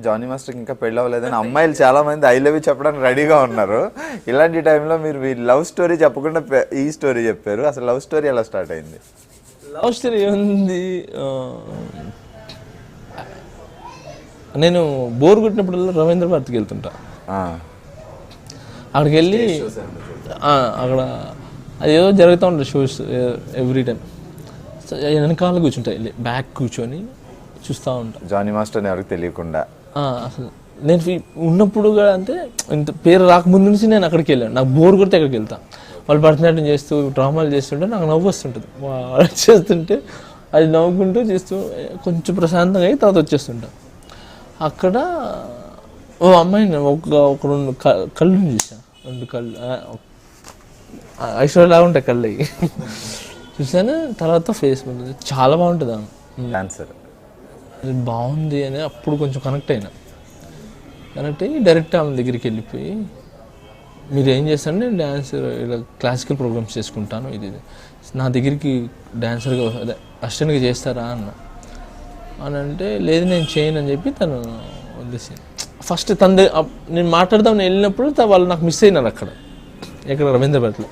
Johnny మాస్టర్కి ఇంకా పెళ్ళి అవ్వలేదని అమ్మాయిలు చాలా మంది ఐ లవ్ యూ చెప్పడానికి రెడీగా ఉన్నారు. ఇలాంటి టైంలో మీరు మీ లవ్ స్టోరీ చెప్పకుండా ఈ స్టోరీ చెప్పారు. అసలు లవ్ స్టోరీ ఎలా స్టార్ట్ అయింది? లవ్ స్టోరీ ఏముంది, నేను బోర్ కొట్టినప్పుడల్లా రవీంద్ర భారతికి వెళ్తుంటా. అక్కడికి వెళ్ళి అక్కడ అదేదో జరుగుతూ ఉంటుంది షోస్ ఎవ్రీ టైం. వెనకాల కూర్చుంటా, వెళ్ళి బ్యాక్ కూర్చొని చూస్తూ ఉంటా జానీ మాస్టర్ ఎవరికి తెలియకుండా. అసలు నేను ఉన్నప్పుడు కూడా అంటే ఇంత పేరు రాకముందు నుంచి నేను అక్కడికి వెళ్ళాను. నాకు బోర్ కొడితే అక్కడికి వెళ్తా. వాళ్ళు భరతనాట్యం చేస్తూ డ్రామాలు చేస్తుంటే నాకు నవ్వు వస్తుంటుంది. వాళ్ళు చేస్తుంటే అది నవ్వుకుంటూ చేస్తూ కొంచెం ప్రశాంతంగా అయ్యి తర్వాత వచ్చేస్తుంటా. అక్కడ ఓ అమ్మాయిని ఒక రెండు కళ్ళు చూసాను. 2 కళ్ళు ఐశ్వర్యలాగా ఉంటాయి కళ్ళు అవి చూసాను. తర్వాత ఫేస్ చాలా బాగుంటుంది ఆమె, డాన్సర్. అది బాగుంది అని అప్పుడు కొంచెం కనెక్ట్ అయ్యి డైరెక్ట్ ఆమె దగ్గరికి వెళ్ళిపోయి, మీరు ఏం చేస్తాను, నేను డాన్సర్ ఇలా క్లాసికల్ ప్రోగ్రామ్స్ చేసుకుంటాను, ఇది నా దగ్గరికి డాన్సర్గా అదే అసిస్టెంట్గా చేస్తారా అని అంటే, లేదు నేను చేయను అని చెప్పి తను వదిలేసి. ఫస్ట్ నేను మాట్లాడదామని వెళ్ళినప్పుడు వాళ్ళు నాకు మిస్ అయినారు అక్కడ రవీంద్రభారతిలో.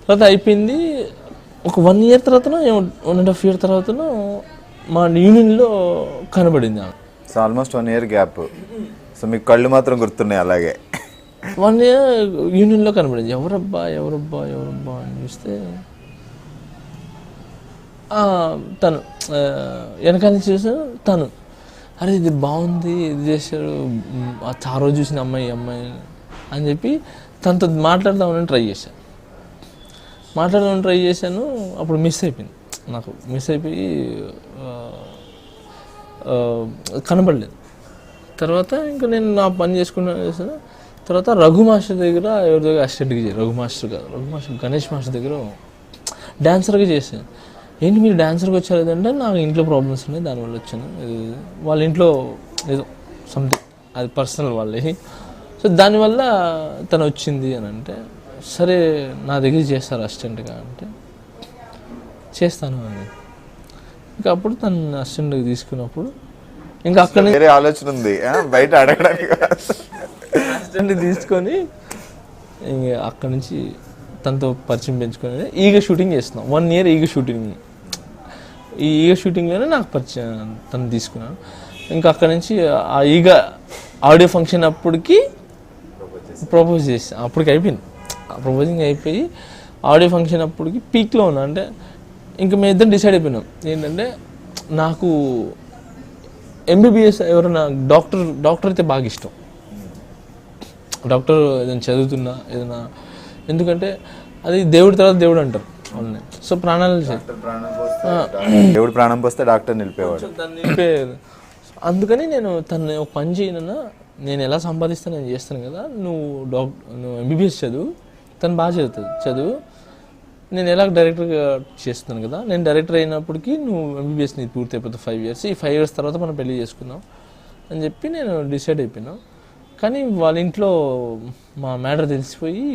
తర్వాత అయిపోయింది. ఒక 1 year తర్వాత 1.5 year తర్వాత మా యూనియన్లో కనబడింది ఆమె. So almost 1 year gap. So మీకు కళ్ళు మాత్రం గుర్తున్నాయి అలాగే. 1 year యూనియన్లో కనబడింది. ఎవరబ్బా అని చూస్తే తను వెనకాల చూసాను. తను అరే ఇది బాగుంది, ఇది చేశారు, ఆ రోజు చూసిన అమ్మాయి అని చెప్పి తనతో మాట్లాడదామని ట్రై చేశాను. అప్పుడు మిస్ అయిపోయింది. నాకు మిస్ అయిపోయి కనబడలేదు. తర్వాత ఇంకా నేను నా పని చేసుకున్నాను. తర్వాత రఘు మాస్టర్ దగ్గర ఎవరి దగ్గర అసిస్టెంట్గా చేయాలి. రఘు మాస్టర్ గణేష్ మాస్టర్ దగ్గర డాన్సర్గా చేశాను. ఏంటి మీరు డాన్సర్గా వచ్చారు అంటే, నాకు ఇంట్లో ప్రాబ్లమ్స్ ఉన్నాయి, దానివల్ల వచ్చాను. వాళ్ళ ఇంట్లో ఏదో సంథింగ్ అది పర్సనల్ వాళ్ళే. సో దానివల్ల తను వచ్చింది అని అంటే, సరే నా దగ్గర చేస్తారు అసిస్టెంట్గా అంటే, చేస్తాను అని. ఇంకా అప్పుడు తను అసిస్టెంట్గా తీసుకున్నప్పుడు ఇంకా అక్కడ వేరే ఆలోచన ఉంది బయట అడగడానికి. అసిస్టెంట్ తీసుకొని ఇంకా అక్కడి నుంచి తనతో పరిచయం పెంచుకొని ఈగ షూటింగ్ చేస్తున్నాం. 1 year ఈగ షూటింగ్. ఈ ఈగ షూటింగ్లోనే నాకు పరిచయం తను తీసుకున్నాను. ఇంకా అక్కడి నుంచి ఆ ఈగ ఆడియో ఫంక్షన్ అప్పటికి ప్రపోజ్ చేసి అప్పటికి అయిపోయింది. ప్రపోజింగ్ అయిపోయి ఆడియో ఫంక్షన్ అప్పటికి పీక్లో ఉన్నా. అంటే ఇంకా మేము ఇద్దరం డిసైడ్ అయిపోయినాం ఏంటంటే, నాకు ఎంబీబీఎస్ ఎవరైనా డాక్టర్ అయితే బాగా ఇష్టం. డాక్టర్ ఏదైనా చదువుతున్నా ఏదైనా, ఎందుకంటే అది దేవుడి తర్వాత దేవుడు అంటారు వాళ్ళని. సో దేవుడు ప్రాణం పోస్తే డాక్టర్ నిలిపేవాడు. అందుకని నేను తను ఒక పని చేయనన్నా, నేను ఎలా సంపాదిస్తాను నేను చేస్తాను కదా, నువ్వు ఎంబీబీఎస్ చదువు, తను బాగా చదువు, నేను ఎలా డైరెక్టర్గా చేస్తున్నాను కదా, నేను డైరెక్టర్ అయినప్పటికీ నువ్వు ఎంబీబీఎస్ నీకు పూర్తి అయిపోతుంది 5 years, ఈ 5 years తర్వాత మనం పెళ్లి చేసుకుందాం అని చెప్పి నేను డిసైడ్ అయిపోయినా. కానీ వాళ్ళ ఇంట్లో మా మ్యాటర్ తెలిసిపోయి,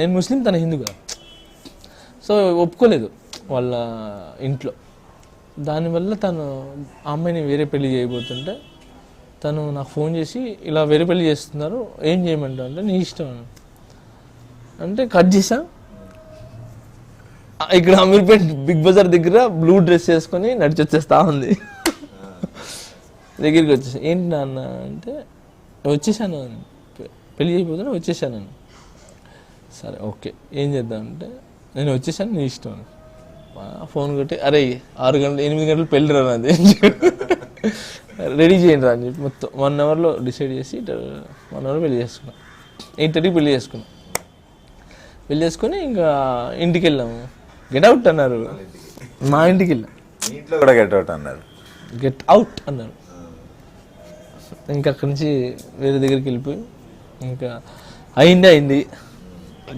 నేను ముస్లిం తన హిందూ కదా, సో ఒప్పుకోలేదు వాళ్ళ ఇంట్లో. దానివల్ల తను ఆ అమ్మాయిని వేరే పెళ్లి చేయబోతుంటే తను నాకు ఫోన్ చేసి, ఇలా వేరే పెళ్లి చేస్తున్నారు ఏం చేయమంటావు అంటే, నీ ఇష్టం అంటే కట్ చేసా. ఇక్కడ అమీర్పేట్ బిగ్ బజార్ దగ్గర బ్లూ డ్రెస్ వేసుకొని నడిచి వచ్చేస్తా ఉంది. దగ్గరికి వచ్చేసా. ఏంటి నాన్న అంటే, వచ్చేసాను, పెళ్ళి అయిపోతున్నా వచ్చేసాను. సరే ఓకే ఏం చేద్దామంటే, నేను వచ్చేసాను నీ ఇష్టం. ఫోన్ కొట్టి, అరే 8 గంటలు పెళ్ళి రా అది రెడీ చేయండి రా అని చెప్పి మొత్తం 1 hourలో డిసైడ్ చేసి 1 hour పెళ్ళి చేసుకున్నాం. 8:30 పెళ్ళి చేసుకుని ఇంకా ఇంటికి వెళ్ళాము. గెట్ అవుట్ అన్నారు. మా ఇంటికి వెళ్ళాం. ఇంట్లో కూడా గెట్ అవుట్ అన్నారు. ఇంకా అక్కడి నుంచి వేరే దగ్గరికి వెళ్ళిపోయి, ఇంకా అయింది.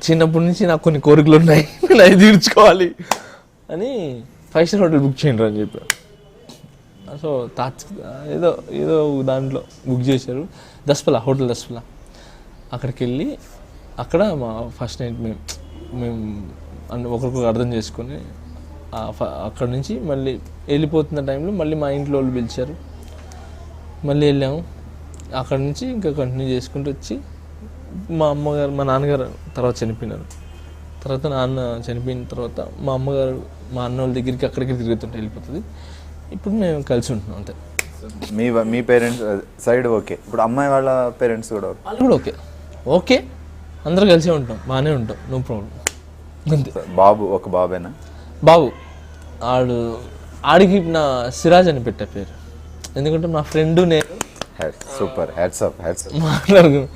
చిన్నప్పటి నుంచి నాకు కొన్ని కోరికలు ఉన్నాయి, నేను అవి తీర్చుకోవాలి అని 5 star హోటల్ బుక్ చేయండి అని చెప్పారు. సో ఏదో దాంట్లో బుక్ చేశారు, హోటల్ దస్పలా. అక్కడికి వెళ్ళి అక్కడ మా ఫస్ట్ నైట్ మేము ఒకరికొకరు అర్థం చేసుకొని అక్కడి నుంచి మళ్ళీ వెళ్ళిపోతున్న టైంలో మళ్ళీ మా ఇంట్లో వాళ్ళు పిలిచారు. మళ్ళీ వెళ్ళాము. అక్కడ నుంచి ఇంకా కంటిన్యూ చేసుకుంటూ వచ్చి మా నాన్నగారు తర్వాత చనిపోయినారు. తర్వాత నాన్న చనిపోయిన తర్వాత మా అమ్మగారు మా అన్న వాళ్ళ దగ్గరికి అక్కడికి తిరుగుతుంటే వెళ్ళిపోతుంది. ఇప్పుడు మేము కలిసి ఉంటున్నాం అంతే. మీ పేరెంట్స్ సైడ్ ఓకే, ఇప్పుడు అమ్మాయి వాళ్ళ పేరెంట్స్ కూడా ఓకే? వాళ్ళు కూడా ఓకే, ఓకే అందరూ కలిసే ఉంటాం, బాగానే ఉంటాం, నో ప్రాబ్లం అంతే. బాబు ఒక బాబేనా? బాబు ఆడికి నా సిరాజ్ అని పెట్టే పేరు, ఎందుకంటే మా ఫ్రెండ్ నేను సూపర్, హ్యాట్స్ ఆఫ్ మాట్లాడుకున్నాం,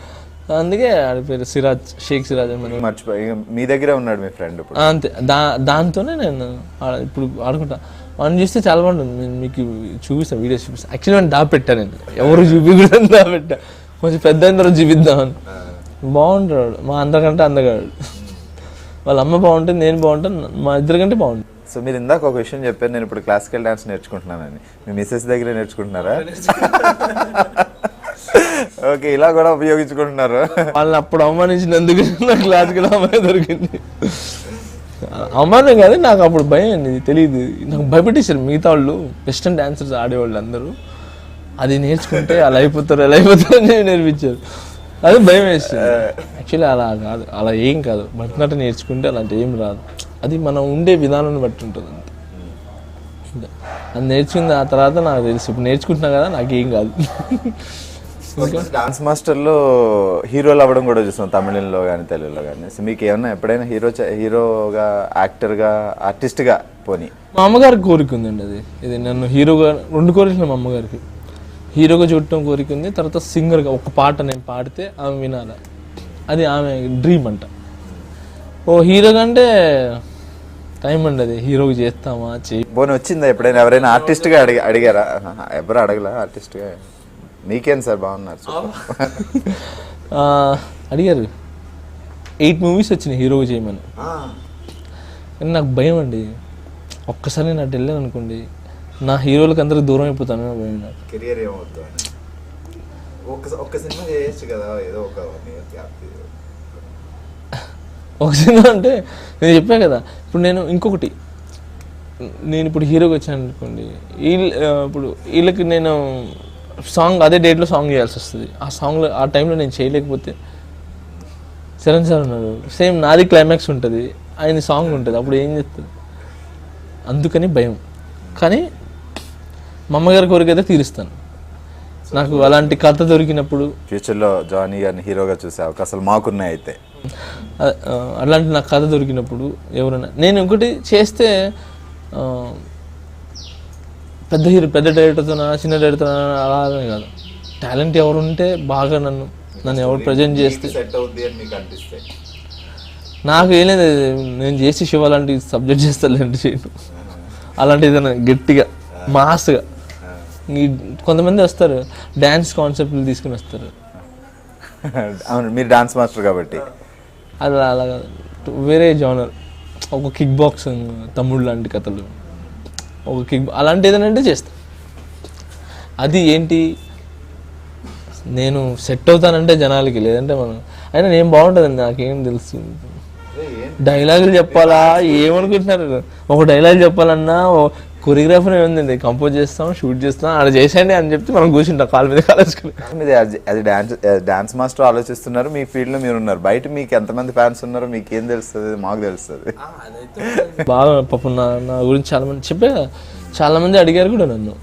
అందుకే ఆడి పేరు సిరాజ్, షేక్ సిరాజ్ అని. మర్చిపోయి మీ దగ్గరే ఉన్నాడు మీ ఫ్రెండ్ ఇప్పుడు? అంతే, దాంతోనే నేను ఇప్పుడు ఆడుకుంటా. వాడిని చూస్తే చాలా బాగుంటుంది, నేను మీకు చూపిస్తాను, వీడియోస్ చూపిస్తాను. యాక్చువల్లీ వాడిని దాపెట్టాను నేను, ఎవరు చూపించడం దాపెట్టా, కొంచెం పెద్ద అయిన తర్వాత చూపిద్దామని. బాగుంటాడు, మా అందరికంటే అందగాడు. వాళ్ళ అమ్మ బాగుంటుంది, నేను బాగుంటాను, మా ఇద్దరికంటే బాగుంటుంది. సో మీరు ఇందాక ఒక విషయం చెప్పారు, నేను ఇప్పుడు క్లాసికల్ డాన్స్ నేర్చుకుంటున్నానని. మీ మిస్సెస్ దగ్గరే నేర్చుకుంటున్నారా? ఓకే, ఇలా కూడా ఉపయోగించుకుంటున్నారు. వాళ్ళని అప్పుడు అవమానించినందుకు నాకు క్లాసికల్ అమ్మాయి దొరికింది. అవమానం కాదు, నాకు అప్పుడు భయం అనేది తెలియదు, నాకు భయపెట్టేశారు మిగతా వాళ్ళు, వెస్టర్న్ డాన్సర్స్ ఆడేవాళ్ళు అందరూ. అది నేర్చుకుంటే అలా అయిపోతారు అని నేర్పించారు, అది భయం వేస్తుంది. యాక్చువల్లీ అలా కాదు, అలా ఏం కాదు, భరతనాట్యం నేర్చుకుంటే అలాంటి ఏం రాదు, అది మనం ఉండే విధానాన్ని బట్టి ఉంటుంది అంతే. అది నేర్చుకుంది ఆ తర్వాత నాకు తెలుసు, ఇప్పుడు నేర్చుకుంటున్నా కదా నాకేం కాదు. డాన్స్ మాస్టర్లో హీరోలు అవ్వడం కూడా చూస్తాం, తమిళంలో కానీ తెలుగులో కానీ. సో మీకు ఏమన్నా ఎప్పుడైనా హీరోగా, యాక్టర్గా, ఆర్టిస్ట్గా పోనీ? మా అమ్మగారికి కోరిక ఉందండి, ఇది నన్ను హీరోగా, 2 కోరికలు మా అమ్మగారికి. హీరోగా చూడటం కోరిక ఉంది, తర్వాత సింగర్గా ఒక పాట నేను పాడితే ఆమె వినాలి, అది ఆమె డ్రీమ్ అంట. ఓ హీరోగా అంటే టైం అండి, అది హీరోగా చేస్తామా పోనీ వచ్చిందా ఎప్పుడైనా? ఎవరైనా ఆర్టిస్ట్గా అడిగారా? ఎవరు అడగలా ఆర్టిస్ట్గా? మీకేం సార్ బాగున్నారు? అడిగారు, 8 మూవీస్ వచ్చినాయి హీరోగా చేయమని, కానీ నాకు భయం అండి. ఒక్కసారి నేను అటు వెళ్ళాను అనుకోండి, నా హీరోలకు అందరికి దూరం అయిపోతాను భయం. నాకు కెరియర్ ఏమవుతుంది, ఒక్క సినిమా చేయొచ్చు కదా, ఏదో ఒక సినిమా అంటే నేను చెప్పా కదా. ఇప్పుడు నేను ఇంకొకటి, నేను ఇప్పుడు హీరోగా వచ్చాను అనుకోండి, ఇప్పుడు వీళ్ళకి నేను సాంగ్ అదే డేట్లో సాంగ్ చేయాల్సి వస్తుంది. ఆ సాంగ్లో ఆ టైంలో నేను చేయలేకపోతే, చరణ్ సార్ ఉన్నారు, సేమ్ నాది క్లైమాక్స్ ఉంటుంది, ఆయన సాంగ్ ఉంటుంది, అప్పుడు ఏం చేస్తుంది, అందుకని భయం. కానీ మా అమ్మగారి కోరిక అయితే తీరుస్తాను. నాకు అలాంటి కథ దొరికినప్పుడు, ఫ్యూచర్లో జానీ గారిని హీరోగా చూసే అవకాశాలు మాకున్నాయి. అయితే అలాంటి నాకు కథ దొరికినప్పుడు ఎవరైనా, నేను ఒకటి చేస్తే పెద్ద డైరెక్టర్తో చిన్న డైరెక్టర్ అలా కాదు, టాలెంట్ ఎవరు ఉంటే బాగా నన్ను ఎవరు ప్రజెంట్ చేస్తే నాకు ఏం లేదు, నేను చేసి శివ అలాంటి సబ్జెక్ట్ చేస్తాను చేయను, అలాంటి ఏదైనా గట్టిగా మాస్గా. కొంతమంది వస్తారు డ్యాన్స్ కాన్సెప్ట్లు తీసుకుని వస్తారు. అవును, మీరు డాన్స్ మాస్టర్ కాబట్టి అలా వేరే జానర్, ఒక కిక్ బాక్సింగ్, తమ్ముడు లాంటి కథలు, ఒక అలాంటి ఏదైనా చేస్తా. అది ఏంటి, నేను సెట్ అవుతానంటే జనాలకి, లేదంటే మనం అయినా నేను బాగుంటుందండి, నాకేం తెలుసు. డైలాగులు చెప్పాలా ఏమనుకుంటున్నారు, ఒక డైలాగ్ చెప్పాలన్నా కొరియోగ్రాఫర్ ఏముందండి, కంపోజ్ చేస్తాం, షూట్ చేస్తాం, అలా చేసేయండి అని చెప్తే మనం కూర్చుంటాం కాలు మీద కాలేసుకుని. అది డాన్స్ మాస్టర్ ఆలోచిస్తున్నారు, మీ ఫీల్డ్లో మీరు ఉన్నారు, బయట మీకు ఎంతమంది ఫ్యాన్స్ ఉన్నారో మీకు ఏం తెలుస్తుంది, మాకు తెలుస్తుంది. బాగా పాపం నా గురించి చాలా మంది అడిగారు కూడా నన్ను,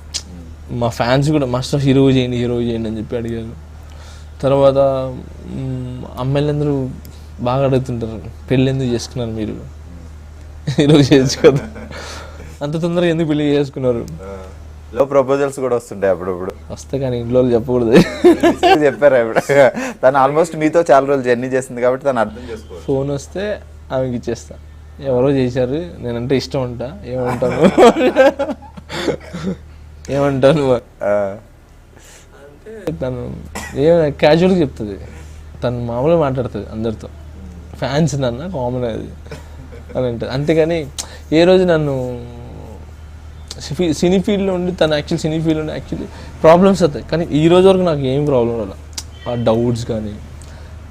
మా ఫ్యాన్స్ కూడా, మాస్టర్ హీరో చేయండి అని చెప్పి అడిగారు. తర్వాత అమ్మాయిలందరూ బాగా అడుగుతుంటారు, పెళ్ళి ఎందుకు చేసుకున్నారు మీరు, హీరో చేయొచ్చు కదా, అంత తొందరగా ఎందుకు పెళ్లి చేసుకున్నారు. లో ప్రపోజల్స్ కూడా వస్తుంటాయి అప్పుడప్పుడు. వస్తే కానీ ఇంట్లో చెప్పకూడదు. చెప్పారా ఇప్పుడు? తను ఆల్మోస్ట్ మీతో చాలా రోజులు జర్నీ చేసింది కాబట్టి తను అర్థం చేసుకో. ఫోన్ వస్తే ఆమెకి ఇచ్చేస్తా, ఎవరో చేశారు, నేనంటే ఇష్టం ఉంటా, ఏమంటాను అంటే తను క్యాజువల్గా చెప్తుంది, తను మామూలుగా మాట్లాడుతుంది అందరితో, ఫ్యాన్స్ నన్న కామన్ అది అని అంటుంది. అంతేగాని ఏ రోజు నన్ను సినీ ఫీల్డ్లో ఉండి, తను సినీ ఫీల్డ్లో ఉండి యాక్చువల్లీ ప్రాబ్లమ్స్ అవుతాయి, కానీ ఈ రోజు వరకు నాకు ఏం ప్రాబ్లం రాలే. ఆ డౌట్స్ కానీ,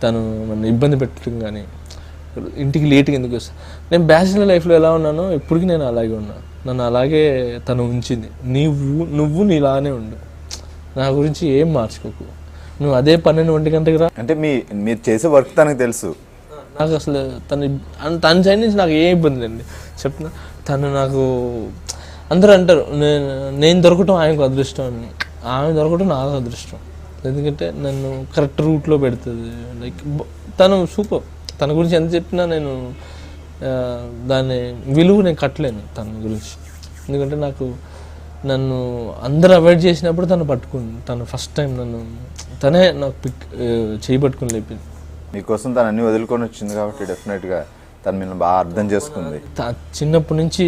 తను నన్ను ఇబ్బంది పెట్టడం కానీ, ఇంటికి లేట్గా ఎందుకు వస్తా. నేను బ్యాచిలర్ లైఫ్లో ఎలా ఉన్నానో ఇప్పటికీ నేను అలాగే ఉన్నా, నన్ను అలాగే తను ఉంచింది. నువ్వు నీలానే ఉండు, నా గురించి ఏం మార్చుకోకు, నువ్వు అదే 12 గంటకి రా. అంటే మీరు చేసే వర్క్ తనకు తెలుసు. నాకు అసలు తన సైడ్ నుంచి నాకు ఏ ఇబ్బంది లేండి చెప్తున్నా. తను నాకు అందరూ అంటారు నేను దొరకటం ఆయనకు అదృష్టం అని, ఆమె దొరకటం నాకు అదృష్టం. ఎందుకంటే నన్ను కరెక్ట్ రూట్లో పెడుతుంది. లైక్ తను సూపర్. తన గురించి ఎంత చెప్పినా నేను దాని విలువ నేను కట్టలేను తన గురించి. ఎందుకంటే నన్ను అందరూ అవాయిడ్ చేసినప్పుడు తను పట్టుకుంది. తను ఫస్ట్ టైం తనే నాకు చేయి పట్టుకుని లేపింది. మీకోసం తను అన్ని వదులుకొని వచ్చింది కాబట్టి డెఫినెట్గా తను మిమ్మల్ని బాగా అర్థం చేసుకుంది. చిన్నప్పటి నుంచి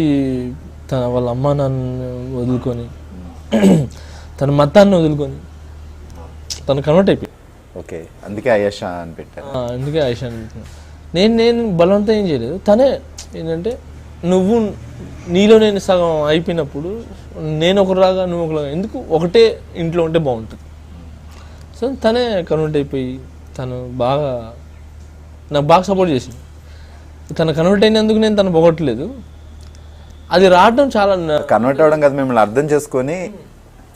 వాళ్ళ అమ్మ నాన్న వదులుకొని తన మతాన్ని వదులుకొని తను కన్వర్ట్ అయిపోయింది. ఓకే, అందుకే అయేషా అని పెట్టాను. అందుకే ఆయిషా అని పెట్టాను. నేను బలవంతం ఏం చేయలేదు. తనే ఏంటంటే నీలో నేను సగం అయిపోయినప్పుడు నేను ఒకలాగా నువ్వు ఒకలాగా ఎందుకు ఒకటే ఇంట్లో ఉంటే బాగుంటుంది. సో తనే కన్వర్ట్ అయిపోయి తను నాకు బాగా సపోర్ట్ చేసింది. తను కన్వర్ట్ అయినందుకు నేను తను పొగట్లేదు. అది రావడం చాలా కన్వర్ట్ అవ్వడం కదా, మిమ్మల్ని అర్థం చేసుకొని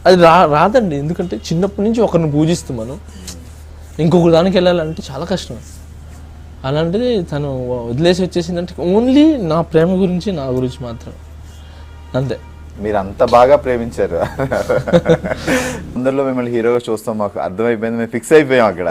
అది రాదండి. ఎందుకంటే చిన్నప్పటి నుంచి ఒకరిని పూజిస్తాం మనం, ఇంకొక దానికి వెళ్ళాలంటే చాలా కష్టం. అలాంటిది తను వదిలేసి వచ్చేసిందంటే ఓన్లీ నా ప్రేమ గురించి, నా గురించి మాత్రం, అంతే. మీరు అంత బాగా ప్రేమించారు. అందరిలో మిమ్మల్ని హీరోగా చూస్తాం, మాకు అర్థమైపోయింది, మేము ఫిక్స్ అయిపోయాం అక్కడ.